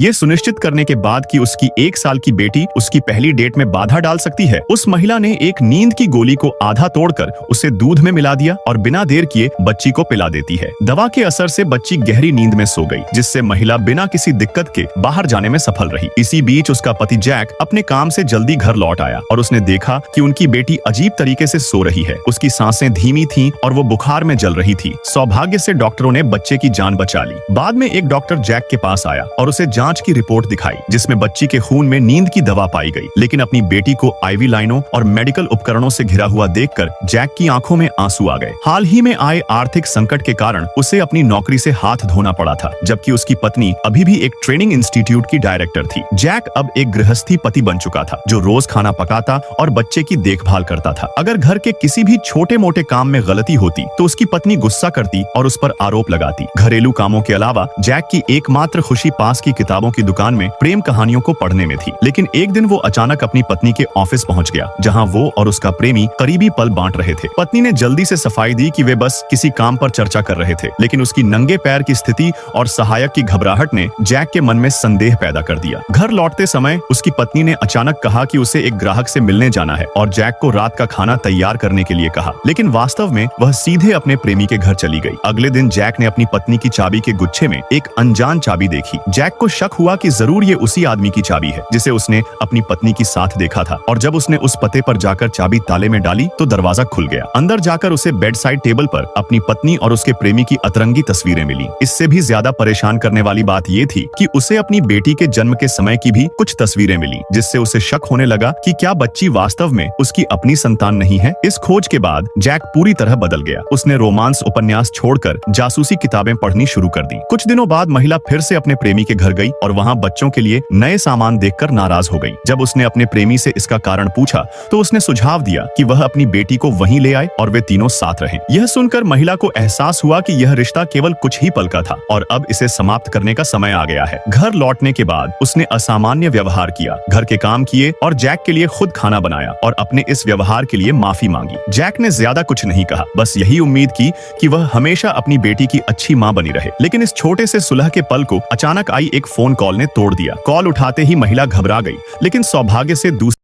ये सुनिश्चित करने के बाद कि उसकी 1 साल की बेटी उसकी पहली डेट में बाधा डाल सकती है, उस महिला ने एक नींद की गोली को आधा तोड़कर उसे दूध में मिला दिया और बिना देर किए बच्ची को पिला देती है। दवा के असर से बच्ची गहरी नींद में सो गई, जिससे महिला बिना किसी दिक्कत के बाहर जाने में सफल रही। इसी बीच उसका पति जैक अपने काम से जल्दी घर लौट आया और उसने देखा कि उनकी बेटी अजीब तरीके से सो रही है। उसकी सांसें धीमी थीं और वो बुखार में जल रही थी। सौभाग्य से डॉक्टरों ने बच्चे की जान बचा ली। बाद में एक डॉक्टर जैक के पास आया और उसे जांच की रिपोर्ट दिखाई, जिसमें बच्ची के खून में नींद की दवा पाई गई। लेकिन अपनी बेटी को आईवी लाइनों और मेडिकल उपकरणों से घिरा हुआ देखकर जैक की आंखों में आंसू आ गए। हाल ही में आए आर्थिक संकट के कारण उसे अपनी नौकरी से हाथ धोना पड़ा था, जबकि उसकी पत्नी अभी भी एक ट्रेनिंग इंस्टीट्यूट की डायरेक्टर थी। जैक अब एक गृहस्थी पति बन चुका था, जो रोज खाना पकाता और बच्चे की देखभाल करता था। अगर घर के किसी भी छोटे मोटे काम में गलती होती तो उसकी पत्नी गुस्सा करती और उस पर आरोप लगाती। घरेलू कामों के अलावा जैक की एकमात्र खुशी पास की किताबों की दुकान में प्रेम कहानियों को पढ़ने में थी। लेकिन एक दिन वो अचानक अपनी पत्नी के ऑफिस पहुंच गया, जहां वो और उसका प्रेमी करीबी पल बांट रहे थे। पत्नी ने जल्दी से सफाई दी कि वे बस किसी काम पर चर्चा कर रहे थे, लेकिन उसकी नंगे पैर की स्थिति और सहायक की घबराहट ने जैक के मन में संदेह पैदा कर दिया। घर लौटते समय उसकी पत्नी ने अचानक कहा कि उसे एक ग्राहक से मिलने जाना है और जैक को रात का खाना तैयार करने के लिए कहा, लेकिन वास्तव में वह सीधे अपने प्रेमी के घर चली गई। अगले दिन जैक ने अपनी पत्नी की चाबी के गुच्छे में एक अनजान चाबी देखी। जैक को शक हुआ कि जरूर ये उसी आदमी की चाबी है जिसे उसने अपनी पत्नी के साथ देखा था, और जब उसने उस पते पर जाकर चाबी ताले में डाली तो दरवाजा खुल गया। अंदर जाकर उसे बेड साइड टेबल पर अपनी पत्नी और उसके प्रेमी की अतरंगी तस्वीरें मिली। इससे भी ज्यादा परेशान करने वाली बात ये थी कि उसे अपनी बेटी के जन्म के समय की भी कुछ तस्वीरें मिली, जिससे उसे शक होने लगा कि क्या बच्ची वास्तव में उसकी अपनी संतान नहीं है। इस खोज के बाद जैक पूरी तरह बदल गया। उसने रोमांस उपन्यास छोड़कर जासूसी किताबें पढ़नी शुरू कर दी। कुछ दिनों बाद महिला फिर से अपने प्रेमी के घर गई और वहां बच्चों के लिए नए सामान देखकर नाराज हो गई। जब उसने अपने प्रेमी से इसका कारण पूछा तो उसने सुझाव दिया कि वह अपनी बेटी को वहीं ले आए और वे तीनों साथ रहें। यह सुनकर महिला को एहसास हुआ कि यह रिश्ता केवल कुछ ही पल का था और अब इसे समाप्त करने का समय आ गया है। घर लौटने के बाद उसने असामान्य व्यवहार किया, घर के काम किए और जैक के लिए खुद खाना बनाया और अपने इस व्यवहार के लिए माफी मांगी। जैक ने ज्यादा कुछ नहीं कहा, बस यही उम्मीद की कि वह हमेशा अपनी बेटी की अच्छी मां बनी रहे। लेकिन इस छोटे से सुलह के पल को अचानक आई एक फोन कॉल ने तोड़ दिया। कॉल उठाते ही महिला घबरा गई, लेकिन सौभाग्य से दूसरी